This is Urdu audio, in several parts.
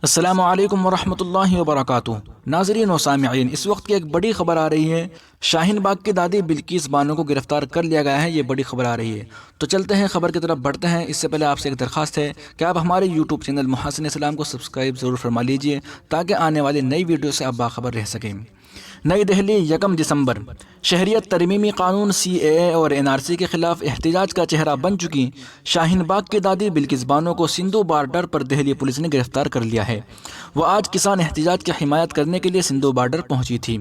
السلام علیکم ورحمۃ اللہ وبرکاتہ۔ ناظرین و سامعین، اس وقت کی ایک بڑی خبر آ رہی ہے، شاہین باغ کی دادی بلکیس بانو کو گرفتار کر لیا گیا ہے۔ یہ بڑی خبر آ رہی ہے، تو چلتے ہیں خبر کی طرف بڑھتے ہیں۔ اس سے پہلے آپ سے ایک درخواست ہے کہ آپ ہمارے یوٹیوب چینل محسن اسلام کو سبسکرائب ضرور فرما لیجئے تاکہ آنے والی نئی ویڈیو سے آپ باخبر رہ سکیں۔ نئی دہلی، 1 دسمبر۔ شہریت ترمیمی قانون CAA اور NRC کے خلاف احتجاج کا چہرہ بن چکی شاہین باغ کی دادی بلکیس بانو کو سندھو بارڈر پر دہلی پولیس نے گرفتار کر لیا ہے۔ وہ آج کسان احتجاج کی حمایت کرنے کے لیے سندھو بارڈر پہنچی تھی۔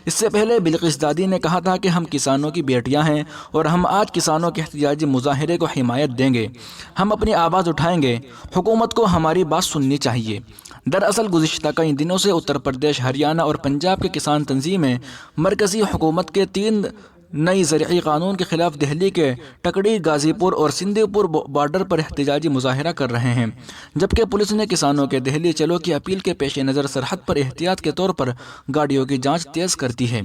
اس سے پہلے بلکیس دادی نے کہا تھا کہ ہم کسانوں کی بیٹیاں ہیں اور ہم آج کسانوں کے احتجاجی مظاہرے کو حمایت دیں گے، ہم اپنی آواز اٹھائیں گے، حکومت کو ہماری بات سننی چاہیے۔ دراصل گزشتہ کئی دنوں سے اتر پردیش، ہریانہ اور پنجاب کے کسان تنظیمیں مرکزی حکومت کے 3 نئی زرعی قانون کے خلاف دہلی کے ٹکڑی، غازی پور اور سندھی پور بارڈر پر احتجاجی مظاہرہ کر رہے ہیں، جبکہ پولیس نے کسانوں کے دہلی چلو کی اپیل کے پیش نظر سرحد پر احتیاط کے طور پر گاڑیوں کی جانچ تیز کرتی ہے۔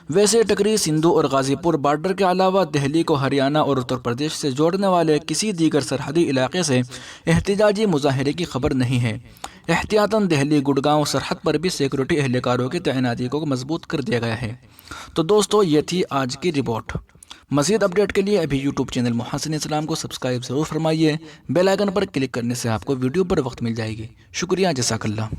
ویسے ٹکری، سندھو اور غازی پور بارڈر کے علاوہ دہلی کو ہریانہ اور اتر پردیش سے جوڑنے والے کسی دیگر سرحدی علاقے سے احتجاجی مظاہرے کی خبر نہیں ہے۔ احتیاطاً دہلی گڑگاؤں سرحد پر بھی سیکورٹی اہلکاروں کی تعیناتی کو مضبوط کر دیا گیا ہے۔ تو دوستو، یہ تھی آج کی رپورٹ۔ مزید اپڈیٹ کے لیے ابھی یوٹیوب چینل محسن اسلام کو سبسکرائب ضرور فرمائیے۔ بیل آئیکن پر کلک کرنے سے آپ کو ویڈیو پر وقت مل جائے گی۔ شکریہ، جزاک اللہ۔